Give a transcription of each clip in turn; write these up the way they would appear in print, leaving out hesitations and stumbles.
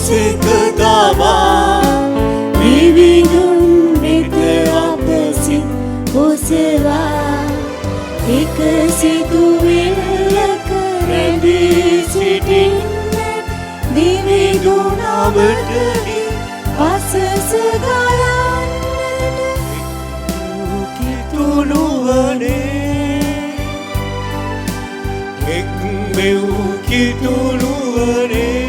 සිකදවා විවිධුන් වෙත අපසින් ඔසවා එක සිතුවිල්ලක රැඳී සිටින්න දිවිදුනවට පසස ගයන්නට කිතුනුවනේ එක් මෙව් කිතුනුවනේ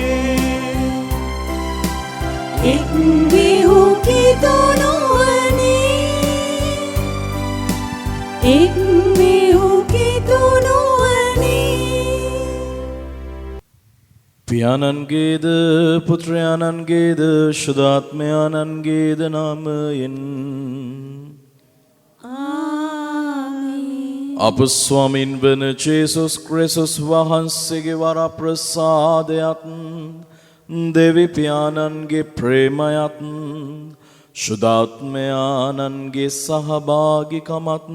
එක් මෙව් කිතුනුවනේ එක් මෙව් කිතුනුවනේ පියාණන්ගේද පුත්‍රයාණන්ගේද ශුද්ධාත්මයාණන්ගේද නාමයෙන් අප ස්වාමින් වන ජේසුස් ක්‍රිස්තුස් වහන්සේගේ වරප්‍රසාදයත් දෙවි පියාණන්ගේ ප්‍රේමයත් ශුද්ධාත්මයාණන්ගේ සහභාගිකමත්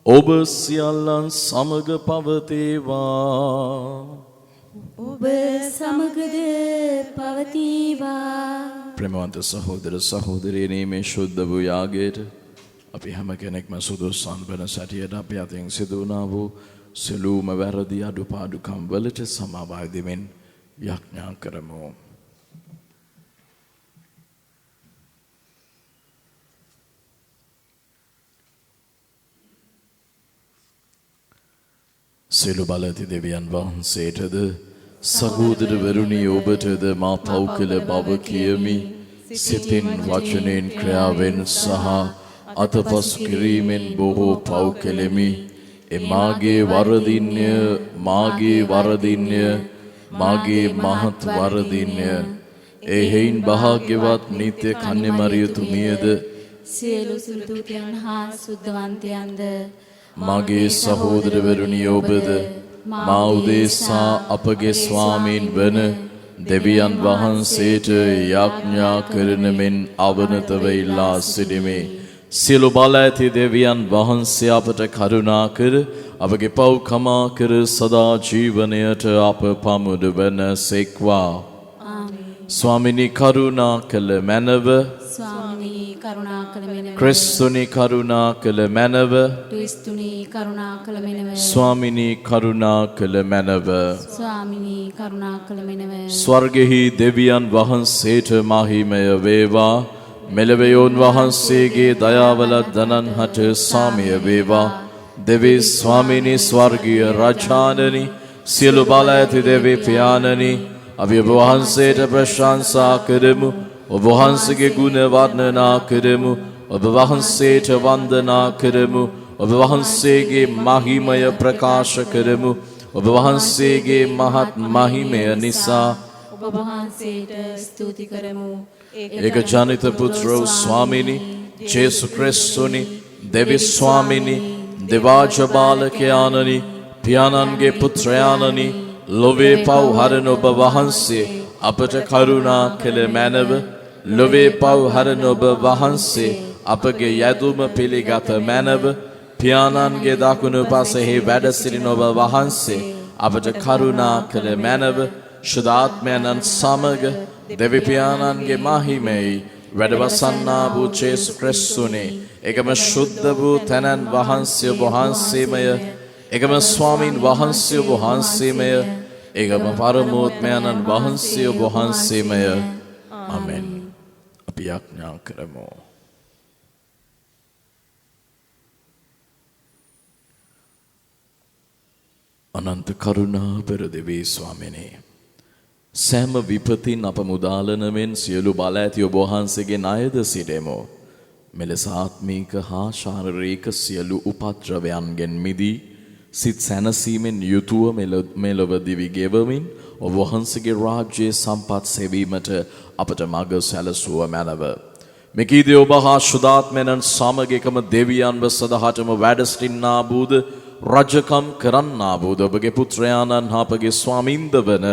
ඔබ සියල්ලන් සමග පවතිවා. ඔබ සමගද පවතිවා. ප්‍රේමවන්ත සහෝදර සහෝදරියනි මේ ශුද්ධ වූ යාගයට අපි හැම කෙනෙක්ම සුදුසුන් වන සැටියට අපි අතින් සිදු වුණා වූ සියලුම වැරදි අඩුපාඩුකම් වලට සමාව දෙමින් යාඥා කරමු. සියලු බලති දෙවියන් වහන්සේටද සහෝදරවරුනි ඔබටද මා පව් කළ බව කියමි. සිතින් වචනෙන් ක්‍රියාවෙන් සහ අතපසු කිරීමෙන් බොහෝ පව් කෙලෙමි. මාගේ වරදින්ය මාගේ මහත් වරදින්ය. එහෙයින් භාග්‍යවත් නිත්‍ය කන්‍යමරියතුමියද සියලු සුදුතයන් හා සුද්ධවන්තයන්ද මගේ සහෝදරවරුනි ඔබද මා උදෙසා අපගේ ස්වාමීන් වන දෙවියන් වහන්සේට යාඥා කරන මෙන් අවනතව ඉල්ලා සිටිමි. සියලු බල ඇති දෙවියන් වහන්සේ අපට කරුණා කර අපගේ පව් කමා කර සදා ජීවනයට අප පමුණුවන සේක්වා. ස්වාමිනී කරුණා කළ මැනව ස්වාමිනී කරුණා කළ මෙනව ක්‍රිස්තුනි කරුණා කළ මැනව ක්‍රිස්තුනී කරුණා කළ මෙනව ස්වාමිනී කරුණා කළ මැනව ස්වාමිනී කරුණා කළ මෙනව ස්වර්ගෙහි දෙවියන් වහන්සේට මහිමය වේවා. මෙලොවයෝන් වහන්සේගේ දයාවලත් දනන්හට සාමය වේවා. දෙවි ස්වාමිනී ස්වර්ගීය රජාණනි සියලු බල ඇති දෙවි පියාණනි අපි ඔබ වහන්සේට ප්‍රශංසා කරමු. ඔබ වහන්සේගේ ගුණ වර්ණනා කරමු. ඔබ වහන්සේට වන්දනා කරමු. ඔබ වහන්සේගේ මහිමය ප්‍රකාශ කරමු. ඔබ වහන්සේගේ මහත් මහිමය නිසා ඔබ වහන්සේට ස්තුති කරමු. ඒක ජනිත පුත්‍රෝ ස්වාමිනී ජේසු ක්‍රිස්තුනි දෙවි ස්වාමිනී දෙවාජ බාලකයාණනි පියාණන්ගේ පුත්‍රයාණනි ලොවේ පව් හරන ඔබ වහන්සේ අපට කරුණා කළ මැනව. ලොවේ පව් හරන ඔබ වහන්සේ අපගේ යැදුම පිළිගත මැනව. පියාණන්ගේ දකුණු පසෙහි වැඩ සිටින ඔබ වහන්සේ අපට කරුණා කළ මැනව. ශුද්ධාත්මයන්න් සමග දෙවි පියාණන්ගේ මහිමෙහි වැඩවසන්නා වූ ජේසු ක්‍රිස්තුනේ එකම ශුද්ධ වූ තැනන් වහන්සේ ඔබ වහන්සේමය. එකම ස්වාමීන් වහන්සේ ඔබ වහන්සේමය. එකම පරමෝත්මයන්න් වහන්සේ ඔබ වහන්සේමය. ආමෙන්. අපි යාඥා කරමු. අනන්ත කරුණාබර දෙවි ස්වාමිනේ සෑම විපතින් අප මුදාලන මෙන් සියලු බල ඇති ඔබ වහන්සේගේ ණයද සිටෙමු. මෙලෙස ආත්මීක හා ශාරීරික සියලු උපද්‍රවයන්ගෙන් මිදී සිත සැනසීමෙන් යුතුව මෙලොව දිවි ගෙවමින් ඔබ වහන්සේගේ රාජ්‍යයේ සම්පත් සෙවීමට අපට මඟ සැලසුව මැනව. මෙකීදී ඔබ හා ශුද්ධාත්මයන් සමග එකම දෙවියන්ව සදහටම වැඩ සිටින්නා වූද රජකම් කරන්නා වූද ඔබගේ පුත්‍රයාණන් හා අපගේ ස්වාමින්ද වන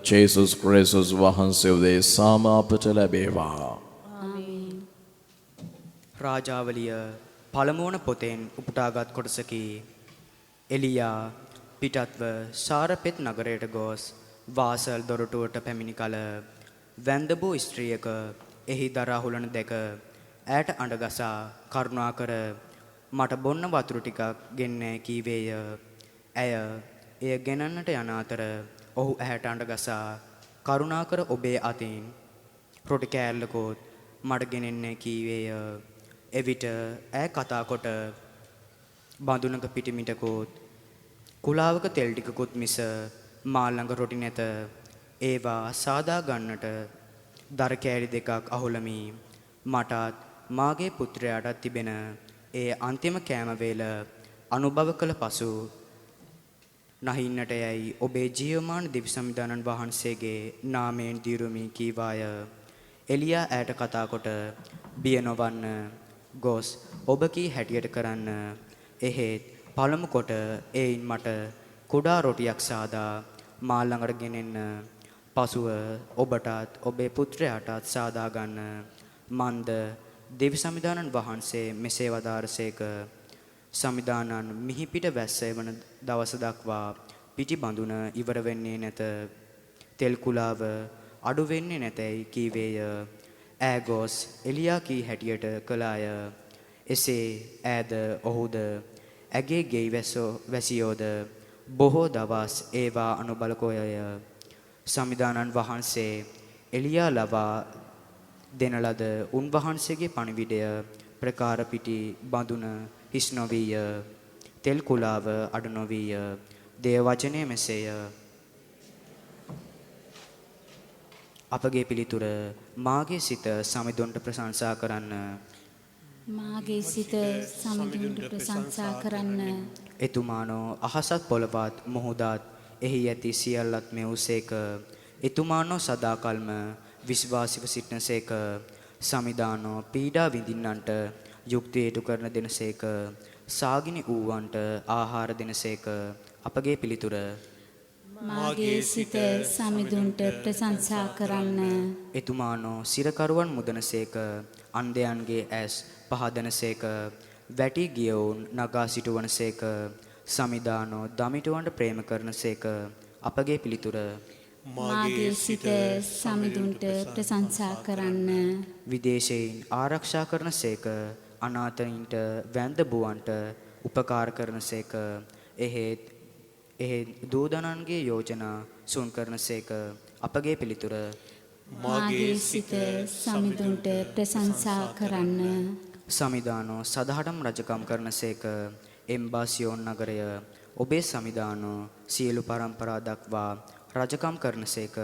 ජේසුස් ක්‍රිස්තුස් වහන්සේ උදෙසාම අපට ලැබේවා. ආමේන්. රාජාවලිය පළමුවන පොතෙන් උපුටාගත් කොටසකි. එලියා පිටත්ව සාරපෙත් නගරයට ගොස් වාසල් දොරටුවට පැමිණි කල වැන්දබෝ ස්ත්‍රියක එහි දරා හුලන දැක ඈට අඬගසා කරුණාකර මට බොන්න වතුර ටිකක් ගෙන්නෑ කීවේය. ඇය එය ගෙනන්නට යන අතර ඔහු ඇහැට අඬගසා කරුණාකර ඔබේ අතින් රොටි කෑල්ලකොත් මට ගෙනෙන්නේ කීවේය. එවිට ඈ කතා කොට බඳුනක පිටිමිටකොත් කුලාවක තෙල් ටිකකුත් මිස මා ළඟ රොටි නැත. ඒවා සාදා ගන්නට දර කෑලි දෙකක් අහුලමි. මටත් මාගේ පුත්‍රයාටත් තිබෙන ඒ අන්තිම කෑම වේල අනුභව කළ පසු නහින්නට යයි ඔබේ ජීවමාන දිව්‍ය සම්විධානන් වහන්සේගේ නාමයෙන් දිරුමි කීවාය. එලියා ඈට කතා කොට බිය නොවන්න ගොස් ඔබ කී හැටියට කරන්න. එහෙත් පළමු කොට එයින් මට කුඩා රොටියක් සාදා මා ළඟට ගෙනෙන්න. පසුව ඔබටත් ඔබේ පුත්‍රයාටත් සාදා ගන්න. මන්ද දෙවි සමිදානන් වහන්සේ මෙසේ වදාරසේක. සමිදානන් මිහිපිට වැස්ස වන දවස දක්වා පිටි බඳුන ඉවර වෙන්නේ නැත. තෙල් කුලාව අඩු වෙන්නේ නැතයි කීවේය. ඈ ගොස් එලියා කී හැටියට කළාය. එසේ ඈද ඔහුද ඇගේ ගෙයි වැසියෝද බොහෝ දවස් ඒවා අනුබලකෝයය. සමිදානන් වහන්සේ එලියා ලබා දෙන ලද උන්වහන්සේගේ පණිවිඩය ප්‍රකාර පිටි බඳුන හිස් නොවිය. තෙල් කුලාව අඩු නොවිය. දේව වචනය මෙසේය. අපගේ පිළිතුර මාගේ සිත සමිඳුන්ට ප්‍රශංසා කරන්න. මාගේ සිත සමිඳුන්ට ප්‍රශංසා කරන්න. එතුමානෝ අහසත් පොළවත් මුහුදත් එහි ඇති සියල්ලත් මෙව්සේක. එතුමානෝ සදාකල්ම විශ්වාසික සිටනසේක. සමිදානෝ පීඩා විඳින්නන්ට යුක්තිය ඉටු කරන දෙනසේක. සාගිනි ඌවන්ට ආහාර දෙනසේක. අපගේ පිළිතුර මාගේ සිත සමිඳුන්ට ප්‍රශංසා කරන්න. එතුමානෝ සිරකරුවන් මුදනසේක. අන්ධයන්ගේ ඇස් පහදනසේක. වැටි ගියවුන් නගා සිටුවනසේක. සමිදානෝ දමිටුවන්ට ප්‍රේම කරනසේක. අපගේ පිළිතුර මාගේ සිත සමිඳුන්ට ප්‍රශංසා කරන්න. විදේශයෙන් ආරක්ෂා කරනසේක. අනාථයින්ට වැන්ද බුවන්ට උපකාර කරනසේක. එහෙත් දූදනන්ගේ යෝජනා සුන් කරනසේක. අපගේ පිළිතුර මාගේ සිත සමිඳුන්ට ප්‍රශංසා කරන්න. සමිදානෝ සදහටම රජකම් කරනසේක. එම්බාසියෝන් නගරය ඔබේ සමිදානෝ සියලු පරම්පරා දක්වා රජකම් කරනසේක.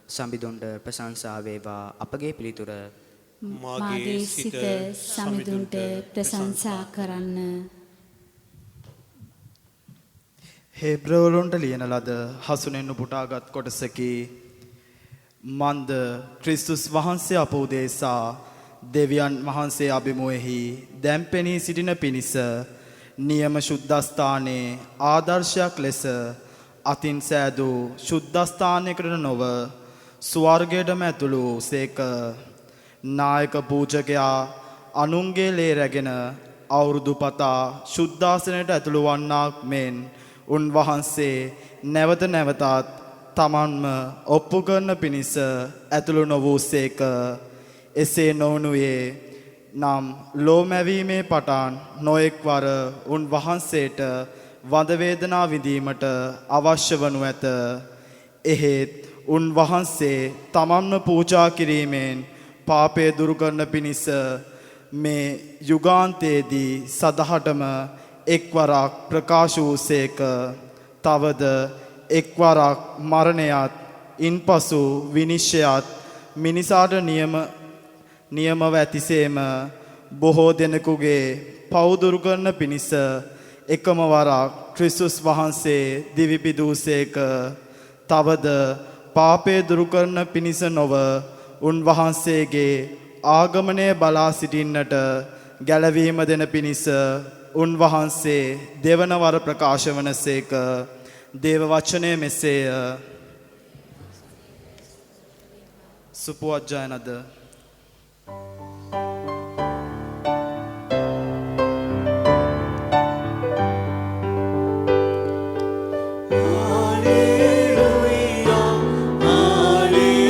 සමිඳුන්ට ප්‍රශංසා වේවා. අපගේ පිළිතුර මාගේ සිත සමිඳුන්ට ප්‍රශංසා කරන්න. හේබ්‍රවරුන්ට ලියන ලද හසුනෙන් උපුටාගත් කොටසකි. මන්ද ක්‍රිස්තුස් වහන්සේ අප උදෙසා දෙවියන් වහන්සේ අභිමුවෙහි දැම්පෙනී සිටින පිණිස නියම ශුද්ධස්ථානයේ ආදර්ශයක් ලෙස අතින් සෑදූ ශුද්ධස්ථානයකට නොව ස්වර්ගයටම ඇතුළු සේක. නායක පූජකයා අනුන්ගේ ලේ රැගෙන අවුරුදු පතා ශුද්ධාසනයට ඇතුළු වන්නාක් මෙන් උන්වහන්සේ නැවත නැවතත් තමන්ම ඔප්පු කරන පිණිස ඇතුළු නොවූසේක. එසේ නොවනුයේ නම් ලෝමැවීමේ පටන් නොඑක් වර උන්වහන්සේට වඳ වේදනා විඳීමට අවශ්‍ය වනු ඇත. එහෙත් උන්වහන්සේ තමන්ම පූජා කිරීමෙන් පාපය දුරු කරන පිණිස මේ යුගාන්තයේදී සදහටම එක්වරක් ප්‍රකාශ වූසේක. තවද එක්වරක් මරණයත් ඉන්පසු විනිශ්චයත් මිනිසාට නියමව ඇතිසේම බොහෝ දෙනෙකුගේ පව් දුරු කරන පිණිස එකම වරක් ක්‍රිස්තුස් වහන්සේ දිවිපිදූසේක. තවද පාපය දුරු කරන පිණිස නොව උන්වහන්සේගේ ආගමනය බලා සිටින්නට ගැලවීම දෙන පිණිස උන්වහන්සේ දෙවන වර ප්‍රකාශ වනසේක. දේව වචනය මෙසේය. සුපුවජ්ජායනද Hallelujah, hallelujah.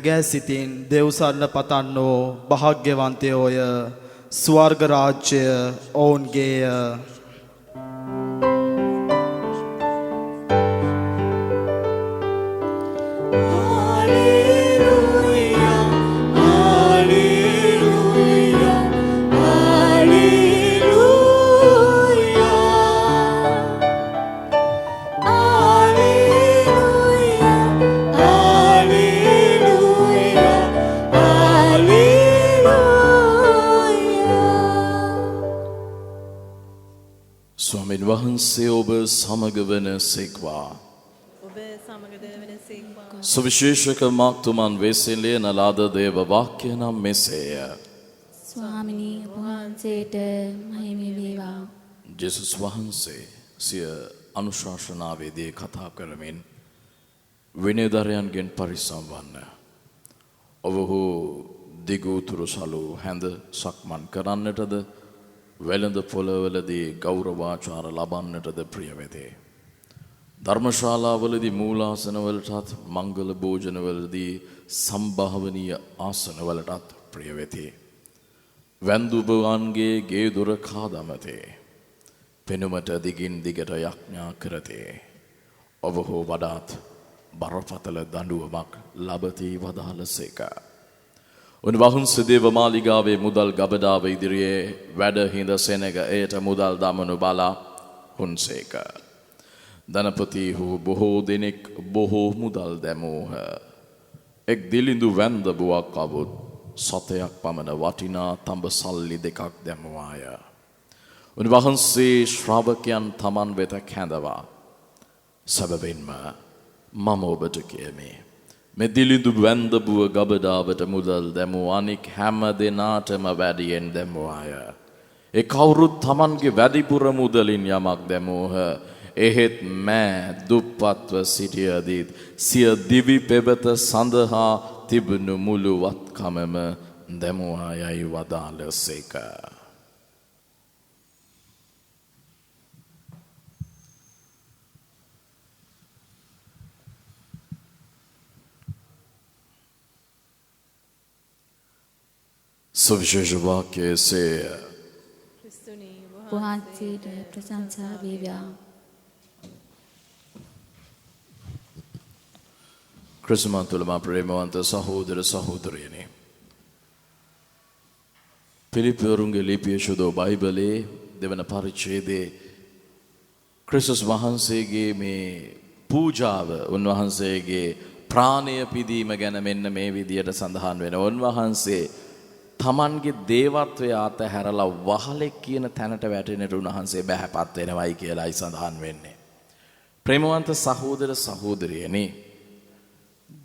නැගෑ සිතින් දෙව්සරණ පතන්නෝ භාග්‍යවන්තයෝය ස්වර්ග රාජ්‍ය ඔවුන්ගේය. ස්වාමීන් වහන්සේ ඔබ සමග වන සේක්වා. ඔබ සමගද වනසේක්වා. සුවිශේෂක මාක්තුමන් වෙසින් ලියන ලද දේව වාක්‍ය නම් මෙසේය. ස්වාමිනී ඔබ වහන්සේට මහිම වේවා. ජේසුස් වහන්සේ සිය අනුශාසනාවේදී කතා කරමින් විනයදරයන්ගෙන් පරිස්සම් වන්න. ඔවුහු දිගුතුරු සලු හැඳ සක්මන් කරන්නටද වෙළඳ පොළවලදී ගෞරවාචාර ලබන්නටද ප්‍රිය වෙතේ. ධර්මශාලාවලදී මූලාසනවලටත් මංගල භෝජනවලදී සම්භාවනීය ආසනවලටත් ප්‍රිය වෙතේ. වැන්දුබවන්ගේ ගේ දොර කාදමතේ. පෙනුමට දිගින් දිගට යඥා කරතේ. ඔවුහු වඩාත් බරපතල දඬුවමක් ලබති වදාළසේක. උන්වහන්සේ දේව මාලිගාවේ මුදල් ගබඩාව ඉදිරියේ වැඩ හිඳ සෙනග එයට මුදල් දමනු බලා හුන්සේක. ධනපතිහු බොහෝ දෙනෙක් බොහෝ මුදල් දැමූහ. එක් දිලිඳු වැන්ද බුවක් අවුත් සතයක් පමණ වටිනා තඹ සල්ලි දෙකක් දැමුවාය. උන්වහන්සේ ශ්‍රාවකයන් තමන් වෙත කැඳවා සැබවින්ම මම ඔබට කියමි. මේ දිලිඳු වැන්දබුව ගබඩාවට මුදල් දැමූ අනික් හැම දෙනාටම වැඩියෙන් දැමුවාය. ඒ කවුරුත් තමන්ගේ වැඩිපුර මුදලින් යමක් දැමූහ. එහෙත් මෑ දුප්පත්ව සිටියදීත් සිය දිවි පෙබත සඳහා තිබුණු මුළු වත්කමම දැමුවායයි වදාළසේක. සුවිශේෂ වාක්‍යයේ සේ ක්‍රිස්තුනී වහන්සේට ප්‍රශංසා වේවා. ක්‍රිස්තුමතුලම ප්‍රේමවන්ත සහෝදර සහෝදරියනි. පිලිප්පිවරුන්ගේ ලිපිය සුදෝ බයිබලයේ දෙවන පරිච්ඡේදයේ ක්‍රිස්තුස් වහන්සේගේ මේ පූජාව උන්වහන්සේගේ ප්‍රාණය පිදීම ගැන මෙන්න මේ විදියට සඳහන් වෙනවා. උන්වහන්සේ තමන්ගේ දේවත්වය අතහැරලා වහලෙක් කියන තැනට වැටෙන්නට උන්වහන්සේ බැහැපත් වෙනවයි කියලායි සඳහන් වෙන්නේ. ප්‍රේමවන්ත සහෝදර සහෝදරියනි,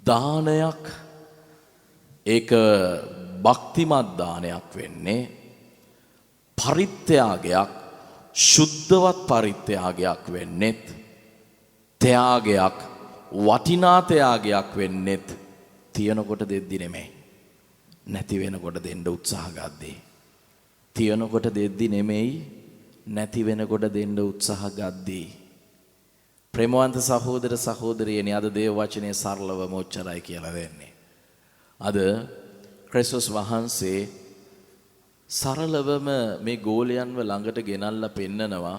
දානයක් ඒක භක්තිමත් දානයක් වෙන්නේ පරිත්‍යාගයක්, සුද්ධවත් පරිත්‍යාගයක් වෙන්නේත් ත්‍යාගයක්, වටිනා ත්‍යාගයක් වෙන්නේත් තියනකොට දෙද්දි නෙමෙයි, නැති වෙනකොට දෙන්න උත්සාහ ගද්දී. තියනකොට දෙද්දි නෙමෙයි, නැති වෙනකොට දෙන්න උත්සාහ ගද්දී. ප්‍රේමවන්ත සහෝදර සහෝදරියනි, අද දේව වචනේ සරලවම උච්චාරයි කියලා දෙන්නේ. අද ක්‍රිස්තුස් වහන්සේ සරලවම මේ ගෝලයන්ව ළඟට ගෙනල්ලා පෙන්නනවා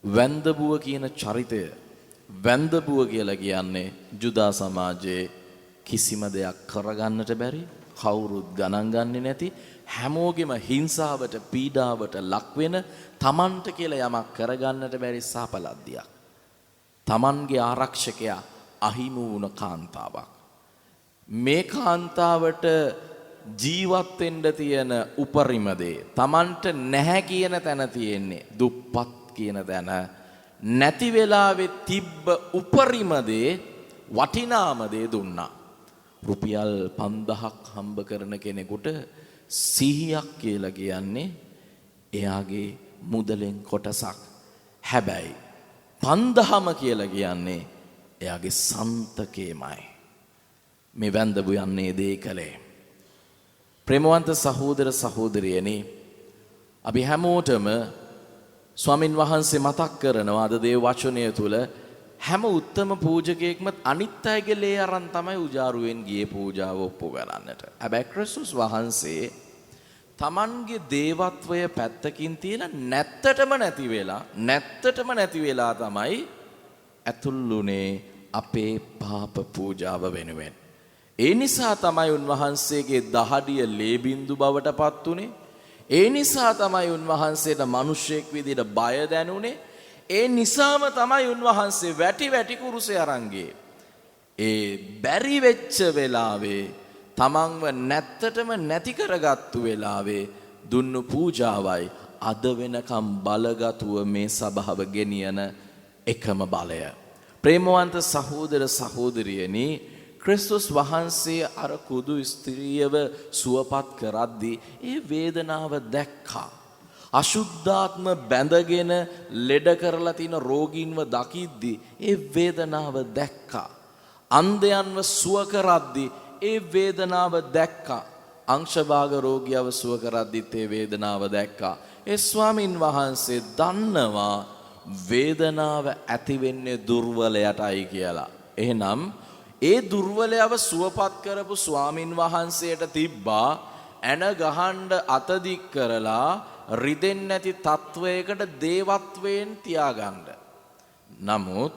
වැන්දබුව කියන චරිතය. වැන්දබුව කියලා කියන්නේ ජුදා සමාජයේ කිසිම දෙයක් කරගන්නට බැරි, කවුරුත් ගණන් ගන්නේ නැති, හැමෝගෙම හිංසාවට පීඩාවට ලක් වෙන, තමන්ට කියලා යමක් කරගන්නට බැරි සාපලද්දියක්. තමන්ගේ ආරක්ෂකයා අහිමි වුණ කාන්තාවක්. මේ කාන්තාවට ජීවත් වෙන්න තියෙන උපරිම දේ තමන්ට නැහැ කියන තැන තියෙන්නේ දුප්පත් කියන තැන. නැති වෙලාවේ තිබ්බ උපරිම දේ, වටිනාම දේ දුන්නා. රුපියල් 5000ක් හම්බ කරන කෙනෙකුට 100ක් කියලා කියන්නේ එයාගේ මුදලෙන් කොටසක්. හැබැයි 5000ම කියලා කියන්නේ එයාගේ සන්තකේමයි. මේ වැන්දබු යන්නේ දේ කලේ. ප්‍රේමවන්ත සහෝදර සහෝදරියනි, අපි හැමෝටම ස්වාමින් වහන්සේ මතක් කරනවා අද දේව වචනය තුල හැම උත්තම පූජකයෙක්ම අනිත් අයගේ ලේ අරන් තමයි උජාරුවෙන් ගියේ පූජාව ඔප්පු කරන්නට. හැබැයි ක්‍රිස්තුස් වහන්සේ තමන්ගේ දේවත්වය පැත්තකින් තියලා නැත්තටම නැති වෙලා තමයි ඇතුළුනේ අපේ පාප පූජාව වෙනුවෙන්. ඒ නිසා තමයි උන්වහන්සේගේ දහඩිය ලේ බින්දු බවට පත් උනේ. ඒ නිසා තමයි උන්වහන්සේට මිනිසෙක් විදිහට බය දැනුනේ. ඒ නිසාම තමයි උන්වහන්සේ වැටි කුරුසේ අරන් ගියේ. ඒ බැරි වෙච්ච වෙලාවේ තමන්ව නැත්තටම නැති කරගත්තු වෙලාවේ දුන්නු පූජාවයි අද වෙනකම් බලගතුව මේ සභාව ගෙනියන එකම බලය. ප්‍රේමවන්ත සහෝදර සහෝදරියනි, ක්‍රිස්තුස් වහන්සේ අර කුදු ස්ත්‍රියව සුවපත් කරද්දී ඒ වේදනාව දැක්කා. අශුද්ධාත්ම බැඳගෙන ලෙඩ කරලා තියෙන රෝගීන්ව දකිද්දී ඒ වේදනාව දැක්කා. අන්ධයන්ව සුව කරද්දී ඒ වේදනාව දැක්කා. අංශභාග රෝගියව සුව කරද්දීත් ඒ වේදනාව දැක්කා. ඒ ස්වාමින් වහන්සේ දන්නවා වේදනාව ඇති වෙන්නේ දුර්වලයටයි කියලා. එහෙනම් ඒ දුර්වලයව සුවපත් කරපු ස්වාමින් වහන්සේට තිබ්බා ඇන ගහන්න අත දික් කරලා රිදෙන්නේ නැති තත්වයකට දේවත්වයෙන් තියාගන්න. නමුත්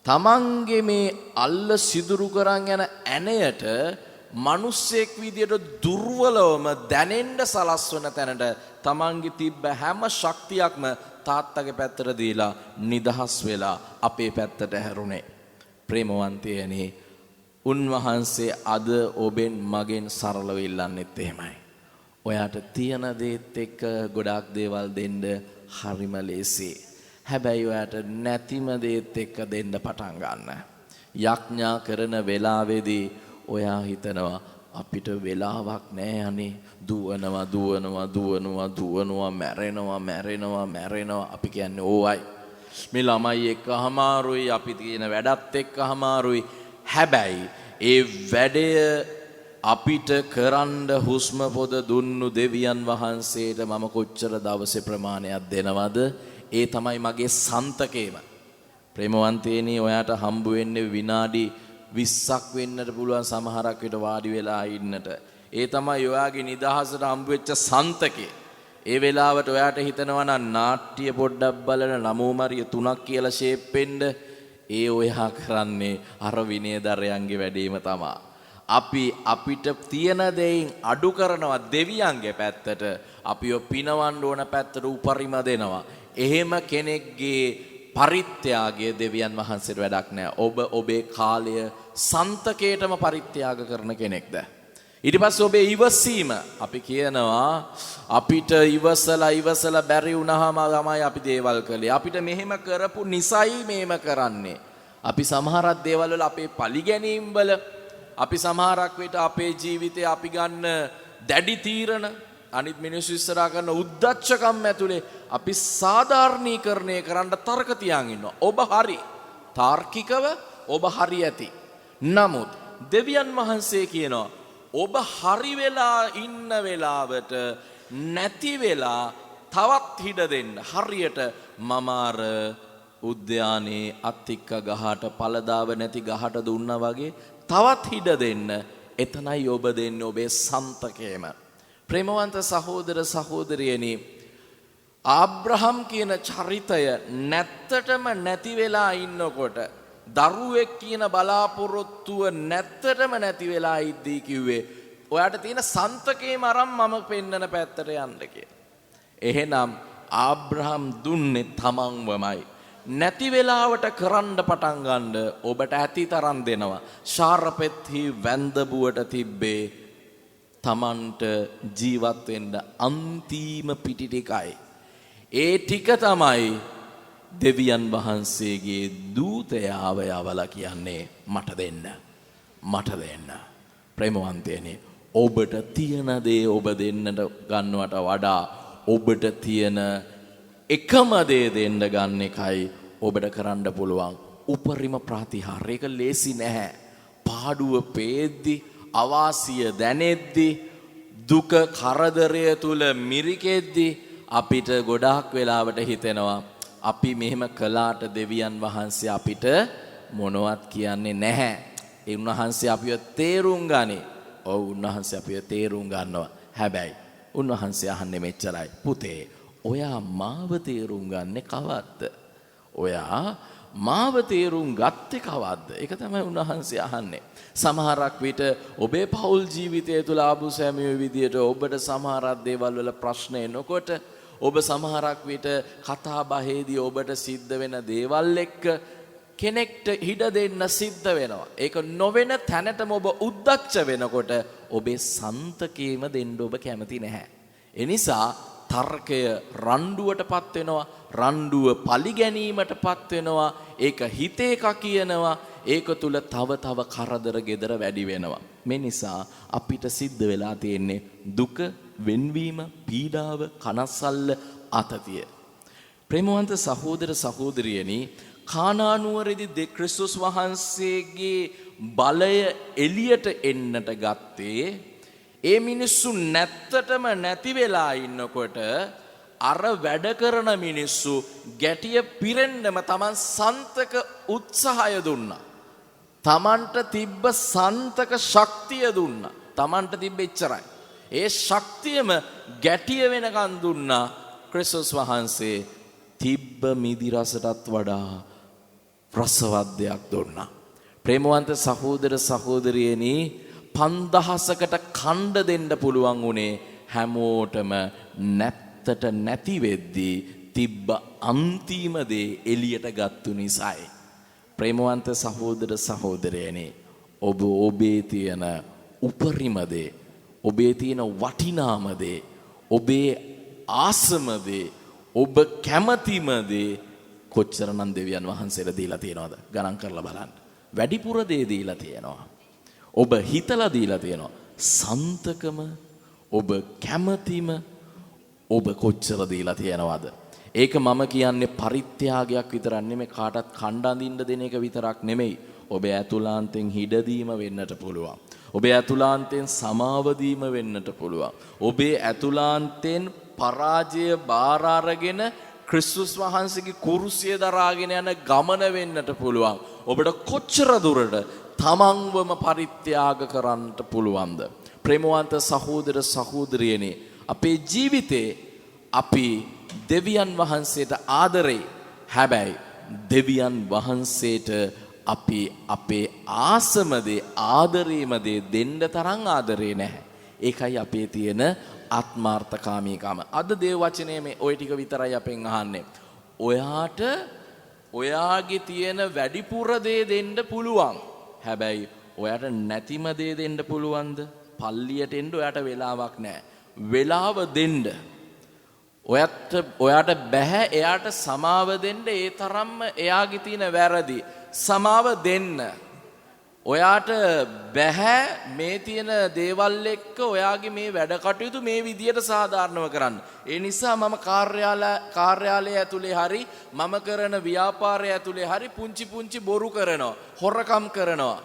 තමන්ගේ මේ අල්ල සිදුරු කරන් යන ඇණයට මිනිස්සෙක් විදියට දුර්වලවම දැනෙන්න සලස්වන තැනට තමන්ගේ තිබ්බ හැම ශක්තියක්ම තාත්තගේ පැත්තට දීලා නිදහස් වෙලා අපේ පැත්තට හැරුණේ. ප්‍රේමවන්තයනි, උන්වහන්සේ අද ඔබෙන් මගෙන් සරලව ඉල්ලන්නෙත් එහෙමයි. ඔයාට තියෙන දේත් එක්ක ගොඩාක් දේවල් දෙන්න හරිම ලේසි. හැබැයි ඔයාට නැතිම දේත් එක්ක දෙන්න පටන් ගන්න. යඥා කරන වෙලාවේදී ඔයා හිතනවා අපිට වෙලාවක් නෑ අනේ, දුවනවා මැරෙනවා අපි කියන්නේ ඕවයි. මේ ළමයි එක්ක අමාරුයි, අපි තියෙන වැඩත් එක්ක අමාරුයි. හැබැයි ඒ වැඩය අපිට කරන්න හුස්ම පොද දුන්නු දෙවියන් වහන්සේට මම කොච්චර දවසේ ප්‍රමාණයක් දෙනවද? ඒ තමයි මගේ සන්තකේම. ප්‍රේමවන්තේනි, ඔයාට හම්බ වෙන්නේ විනාඩි 20ක් වෙන්නට පුළුවන් සමහරක් විට වාඩි වෙලා ඉන්නට. ඒ තමයි ඔයාගේ නිදහසට හම්බ වෙච්ච සන්තකේ. ඒ වෙලාවට ඔයාට හිතනවා නම් නාට්‍ය පොඩ්ඩක් බලන නමෝ මරිය 3ක් කියලා ෂේප් වෙන්න, ඒ ඔයා කරන්නේ අර විනයදරයන්ගේ වැඩේම තමයි. අපිට තියෙන දෙයින් අඩු කරනවා දෙවියන්ගේ පැත්තට, අපිව පිනවන්න ඕන පැත්තට උපරිම දෙනවා. එහෙම කෙනෙක්ගේ පරිත්‍යාගය දෙවියන් වහන්සේට වැඩක් නෑ. ඔබ ඔබේ කාලය සන්තකේටම පරිත්‍යාග කරන කෙනෙක්ද? ඊට පස්සේ ඔබේ ඉවසීම, අපි කියනවා අපිට ඉවසලා බැරි වුණාම තමයි අපි දේවල් කළේ. අපිට මෙහෙම කරපු නිසයි මේම කරන්නේ. අපි සමහරක් දේවල් වල අපේ පරිගැනීම් වල, අපි සමහරක් විට අපේ ජීවිතේ අපි ගන්න දැඩි තීරණ, අනිත් මිනිස්සු ඉස්සරහා කරන උද්දච්චකම් ඇතුලේ අපි සාධාරණීකරණය කරන්න තර්ක තියන් ඉන්නවා. ඔබ හරි, තාර්කිකව ඔබ හරි ඇති. නමුත් දෙවියන් වහන්සේ කියනවා ඔබ හරි වෙලා ඉන්න වෙලාවට නැති වෙලා තවත් හිඩ දෙන්න. හරියට මම අර උද්‍යානයේ අත්තික්ක ගහට පළදාව නැති ගහට දුන්නා වගේ තවත් හිඩ දෙන්න. එතනයි ඔබ දෙන්නේ ඔබේ සන්තකේම. ප්‍රේමවන්ත සහෝදර සහෝදරියනි, ආබ්‍රහම් කියන චරිතය නැත්තටම නැති වෙලා ඉන්නකොට, දරුවෙක් කියන බලාපොරොත්තුව නැත්තටම නැති වෙලා ඉද්දී කිව්වේ ඔයාට තියෙන සන්තකේම අරන් මම පෙන්නන පැත්තට යන්න කියලා. එහෙනම් ආබ්‍රහම් දුන්නේ තමන්වමයි. නැති වෙලාවට කරන්න පටන් ගන්න ඔබට ඇති තරම් දෙනවා. ශාරපෙත්හි වැන්දබුවට තිබ්බේ තමන්ට ජීවත් වෙන්න අන්තිම පිටි ටිකයි. ඒ ටික තමයි දෙවියන් වහන්සේගේ දූතයාව යවලා කියන්නේ මට දෙන්න. ප්‍රේමවන්තයනි, ඔබට තියෙන දේ ඔබ දෙන්නට ගන්නවට වඩා ඔබට තියෙන එකම දේ දෙන්න ගන්න එකයි ඔබට කරන්න පුළුවන් උපරිම ප්‍රතිහාරය. ඒක ලේසි නැහැ. පාඩුව පේද්දි, අවාසිය දැනෙද්දි, දුක කරදරය තුල මිරිකෙද්දි අපිට ගොඩාක් වෙලාවට හිතෙනවා අපි මෙහෙම කළාට දෙවියන් වහන්සේ අපිට මොනවත් කියන්නේ නැහැ. ඒ උන්වහන්සේ අපිව තේරුම් ගනි. ඔව් උන්වහන්සේ අපිව තේරුම් ගන්නවා. හැබැයි උන්වහන්සේ අහන්නේ මෙච්චරයි. පුතේ, ඔයා මාව තේරුම් ගන්නේ කවද්ද? ඔයා මාව තේරුම් ගත්තේ කවද්ද? ඒක තමයි උන්වහන්සේ අහන්නේ. සමහරක් විට ඔබේ පෞල් ජීවිතය තුළ ආපු සෑම විදියට ඔබට සමහරක් දේවල් වල ප්‍රශ්න එනකොට, ඔබ සමහරක් විට කතා බහේදී ඔබට සිද්ධ වෙන දේවල් එක්ක කෙනෙක්ට හිඩ දෙන්න සිද්ධ වෙනවා. ඒක නොවන තැනටම ඔබ උද්දච්ච වෙනකොට ඔබේ සන්තකේම දෙන්න ඔබ කැමති නැහැ. ඒ නිසා තර්කය රණ්ඩුවටපත් වෙනවා, රණ්ඩුව පලිගැනීමටපත් වෙනවා, ඒක හිතේ එකක් කියනවා, ඒක තුල තව තව කරදර gedara වැඩි වෙනවා. මේ නිසා අපිට සිද්ධ වෙලා තියෙන්නේ දුක, වෙන්වීම, පීඩාව, කනස්සල්ල, අතතිය. ප්‍රේමවන්ත සහෝදර සහෝදරියනි, කානානුවරදී ක්‍රිස්තුස් වහන්සේගේ බලය එළියට එන්නට ගත්තේ ඒ මිනිස්සු නැත්තටම නැති වෙලා ඉන්නකොට අර වැඩ කරන මිනිස්සු ගැටිය පිරෙන්නම Taman සන්තක උත්සාහය දුන්නා. Tamanට තිබ්බ සන්තක ශක්තිය දුන්නා. Tamanට තිබ්බ එච්චරයි. ඒ ශක්තියම ගැටිය වෙනකන් දුන්නා. ක්‍රිස්තුස් වහන්සේ තිබ්බ මිදි රසටත් වඩා රසවත් දෙයක් දුන්නා. ප්‍රේමවන්ත සහෝදර සහෝදරියනි, 5000කට කණ්ඩ දෙන්න පුළුවන් උනේ හැමෝටම නැත්තට නැති වෙද්දී තිබ්බ අන්තිම දේ එළියට ගත්තු නිසායි. ප්‍රේමවන්ත සහෝදර සහෝදරයනි, ඔබ ඔබේ තියෙන උපරිම දේ, ඔබේ තියෙන වටිනාම දේ, ඔබේ ආසම දේ, ඔබ කැමතිම දේ කොච්චරනම් දෙවියන් වහන්සේලා දීලා තියෙනවද? ගණන් කරලා බලන්න. වැඩිපුර දේ දීලා තියෙනවා. ඔබ හිතලා දීලා තියෙනවා. සන්තකම, ඔබ කැමතිම, ඔබ කොච්චර දීලා තියෙනවද? ඒක මම කියන්නේ පරිත්‍යාගයක් විතරක් නෙමෙයි, කාටත් කණ්ඩ අඳින්න දෙන එක විතරක් නෙමෙයි. ඔබ ඇතුළාන්තෙන් හිඩදීම වෙන්නට පුළුවන්. ඔබේ ඇතුළාන්තෙන් සමාව දීම වෙන්නට පුළුවන්. ඔබේ ඇතුළාන්තෙන් පරාජය බාර අරගෙන ක්‍රිස්තුස් වහන්සේගේ කුරුසිය දරාගෙන යන ගමන වෙන්නට පුළුවන්. ඔබට කොච්චර දුරට තමන්වම පරිත්‍යාග කරන්නට පුළුවන්ද? ප්‍රේමවන්ත සහෝදර සහෝදරියනි, අපේ ජීවිතේ අපි දෙවියන් වහන්සේට ආදරේ. හැබැයි දෙවියන් වහන්සේට අපි අපේ ආසමදේ, ආදරේමදේ දෙන්න තරම් ආදරේ නැහැ. ඒකයි අපේ තියෙන ආත්මාර්ථකාමීකම. අද දේව වචනේ මේ ওই ටික විතරයි අපෙන් අහන්නේ. ඔයාට ඔයාගේ තියෙන වැඩිපුර දේ දෙන්න පුළුවන්. හැබැයි ඔයාට නැතිම දේ දෙන්න පුළුවන්ද? පල්ලියට එන්න ඔයාට වෙලාවක් නැහැ. වෙලාව දෙන්න. ඔයාට බෑ එයාට සමාව දෙන්න. ඒ තරම්ම එයාගේ තියෙන වැරදි සමාව දෙන්න. ඔයාට බෑ මේ තියෙන දේවල් එක්ක ඔයාගේ මේ වැඩ කටයුතු මේ විදියට සාධාරණව කරන්න. ඒ නිසා මම කාර්යාලය ඇතුලේ හරි මම කරන ව්‍යාපාරය ඇතුලේ හරි පුංචි බොරු කරනවා, හොරකම් කරනවා.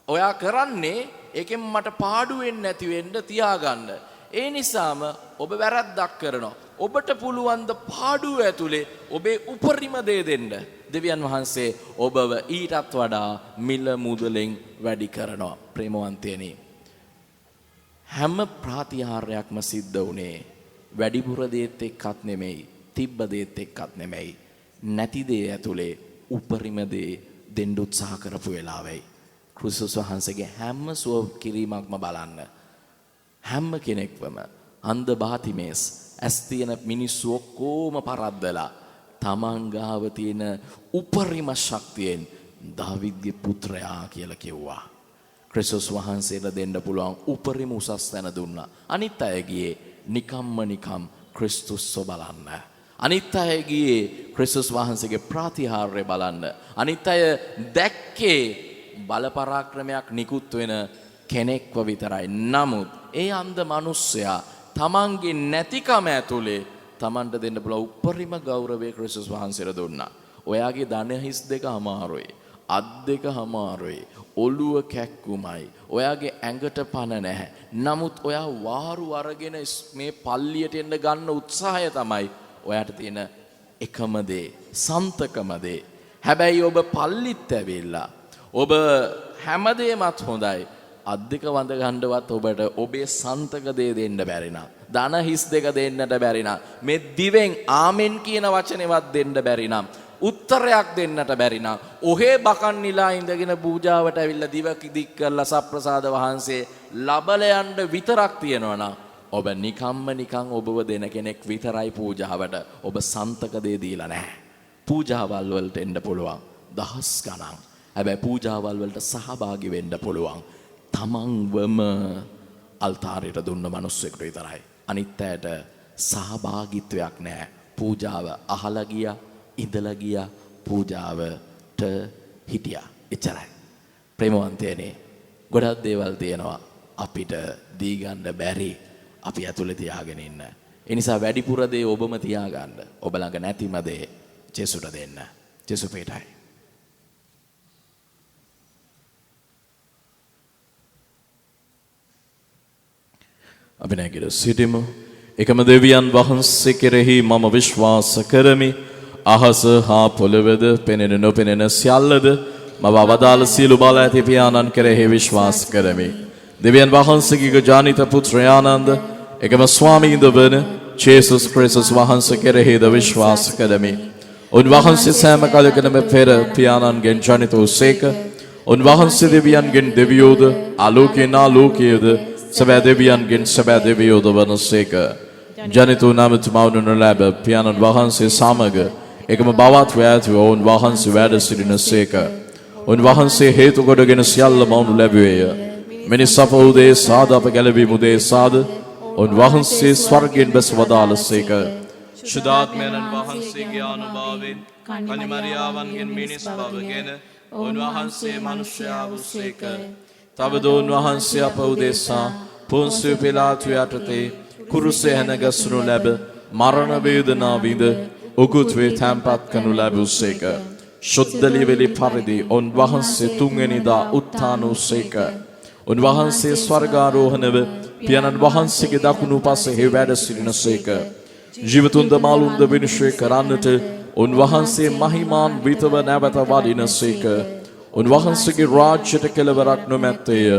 ඔයා කරන්නේ ඒකෙන් මට පාඩු වෙන්නේ නැති වෙන්න තියාගන්න. ඒ නිසාම ඔබ වැරද්දක් කරනවා. ඔබට පුළුවන් ද පාඩුව ඇතුලේ ඔබේ උපරිම දේ දෙන්න. දෙවියන් වහන්සේ ඔබව ඊටත් වඩා මිල මුදලෙන් වැඩි කරනවා. ප්‍රේමවන්තයනි, හැම ප්‍රාතිහාර්යයක්ම සිද්ධ වුණේ වැඩිපුර දේත් එක්කත් නෙමෙයි, තිබ්බ දේත් එක්කත් නෙමෙයි, නැති දේ ඇතුලේ උපරිම දේ දෙන්න උත්සාහ කරපු වෙලාවයි. ක්‍රිස්තුස් වහන්සේගේ හැම සුව කිරීමක්ම බලන්න. හැම කෙනෙක්වම අන්ධ බාතිමේස් ඇස් තියෙන මිනිස්සු ඔක්කොම පරද්දලා තමන් ගාව තියෙන උපරිම ශක්තියෙන් දාවිද්ගේ පුත්‍රයා කියලා කිව්වා. ක්‍රිස්තුස් වහන්සේට දෙන්න පුළුවන් උපරිම උසස් තැන දුන්නා. අනිත් අය ගියේ නිකම් ක්‍රිස්තුස්ව බලන්න. අනිත් අය ගියේ ක්‍රිස්තුස් වහන්සේගේ ප්‍රාතිහාර්ය බලන්න. අනිත් අය දැක්කේ බලපරාක්‍රමයක් නිකුත් වෙන කෙනෙක්ව විතරයි. නමුත් ඒ අන්ධ මිනිස්සයා තමන්ගේ නැතිකම ඇතුලේ තමන්ට දෙන්න පුළුවන් උපරිම ගෞරවය ක්‍රිස්තුස් වහන්සේට දුන්නා. ඔයාගේ දන හිස් දෙක අමාරුයි, අත් දෙක අමාරුයි, ඔළුව කැක්කුමයි, ඔයාගේ ඇඟට පණ නැහැ. නමුත් ඔයා වාරු අරගෙන මේ පල්ලියට එන්න ගන්න උත්සාහය තමයි ඔයාට තියෙන එකම දේ සන්තකම දේ. හැබැයි ඔබ පල්ලිත් ඇවිල්ලා ඔබ හැමදේමත් හොඳයි. අද්දික වඳ ගන්නවත් ඔබට ඔබේ සන්තක දේ දෙන්න බැරි නම්, ධන හිස් දෙක දෙන්නට බැරි නම්, මේ දිවෙන් ආමෙන් කියන වචනේවත් දෙන්න බැරි නම්, උත්තරයක් දෙන්නට බැරි නම්, ඔහේ බකන් නිලා ඉඳගෙන පූජාවට ඇවිල්ලා දිව දික් කරලා සප්‍රසාද වහන්සේ ලබල යන්න විතරක් තියනවා නම් ඔබ නිකන් ඔබව දෙන කෙනෙක් විතරයි පූජාවට. ඔබ සන්තක දේ දීලා නැහැ. පූජාවල් වලට එන්න පුළුවන් දහස් ගණන්. හැබැයි පූජාවල් වලට සහභාගී වෙන්න පුළුවන් තමන්වම අල්තාරයට දුන්න මිනිස්සෙකුට විතරයි. අනිත් අයට සහභාගීත්වයක් නැහැ. පූජාව අහලා ගියා, ඉඳලා ගියා, පූජාවට හිටියා. එච්චරයි. ප්‍රේමවන්තයනේ, ගොඩක් දේවල් තියෙනවා අපිට දී ගන්න බැරි. අපි ඇතුලේ තියාගෙන ඉන්න. ඒ නිසා වැඩිපුර දේ ඔබම තියාගන්න. ඔබ ළඟ නැතිම දේ ජේසුට දෙන්න. ජේසු පිටයි. අපි නැගිට සිටිමු. එකම දෙවියන් වහන්සේ කෙරෙහි මම විශ්වාස කරමි. අහස හා පොළවද පෙනෙන නොපෙනෙන සියල්ලද මම අවදාළ සියලු බල ඇති පියාණන් කෙරෙහි විශ්වාස කරමි. දෙවියන් වහන්සේගේ ජානිත පුත්‍රයානන්ද එකම ස්වාමීන්ද වන ජේසුස් ක්‍රිස්තුස් වහන්සේ කෙරෙහිද විශ්වාස කරමි. උන්වහන්සේ සෑම කලකම පෙර පියාණන්ගෙන් ජනිත වූසේක. උන්වහන්සේ දෙවියන්ගෙන් දෙවියෝද ආලෝකේන ආලෝකයේද සබෑ දෙවියන්ගෙන් සබෑ දෙවියෝද වනසේක. ජනිත වූ නමුත් මවුනු ලැබ පියාණන් වහන්සේ සමග එකම බවත් වෑතුව උන්වහන්සේ වැඩ සිටිනසේක. උන්වහන්සේ හේතු කොටගෙන සියල්ල මවුනු ලැබුවේය. මිනිස් අප උදේ සාද අප ගැලවීම උදේ සාද උන්වහන්සේ ස්වර්ගයෙන් බැස වදාළසේක. ශුද්ධාත්මයන් වහන්සේගේ අනුභවයෙන් කනි මරියාවන්ගෙන් මිනිස් බවගෙන උන්වහන්සේ මනුෂ්‍යයා වූසේක. තවද උන්වහන්සේ අප උදෙසා පොන්සිය පිලාතු යටතේ කුරුසේ හැනගස්නු ලැබ මරණ වේදනා විඳ උගුත් වේ තැන්පත් කරනු ලැබුසේක. ශුද්ධ ලියවිලි පරිදි උන්වහන්සේ තුන්වෙනිදා උත්ථාන වූසේක. උන්වහන්සේ ස්වර්ගාරෝහණව පියාණන් වහන්සේගේ දකුණු පසෙහි වැඩ සිටිනසේක. ජීවතුන්ද මාළුන්ද විනිශ්චය කරන්නට උන්වහන්සේ මහිමාන් විතව නැවත වඩිනසේක. උන්වහන්සේගේ රාජ්‍යයට කෙලවරක් නොමැත්තේය.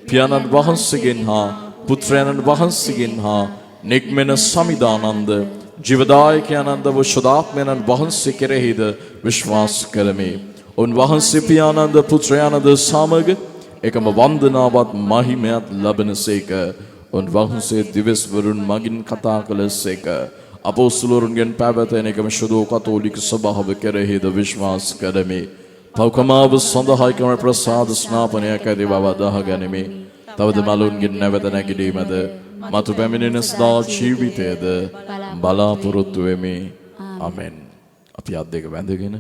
පියාණන් වහන්සේගෙන් හා පුත්‍රයන්න් වහන්සේගෙන් හා නික්මෙන සමිදානන්ද ජීවදායකයන්න්ද වශදාත්මයන්න් වහන්සේ කෙරෙහිද විශ්වාස කරමි. උන්වහන්සේ පියාණන්ද පුත්‍රයන්ද සමග එකම වන්දනාවත් මහිමයත් ලබනසේක. උන්වහන්සේ දිවස්වරුන් මගින් කතා කළසේක. අපොස්තලරුන්ගෙන් පැවැතෙන එකම ශුද්ධ කතෝලික සභාව කෙරෙහිද විශ්වාස කරමි. පෞකමාව සඳහා කරන ප්‍රසාද ස්නාපනයක් ඇති බව අදාහගනිමි. තවද මලුන්ගෙන් නැවත නැගිටීමද මතු පැමිණෙන සදා ජීවිතයද බලාපොරොත්තු වෙමි. ආමෙන්. අපි අත් දෙක වැඳගෙන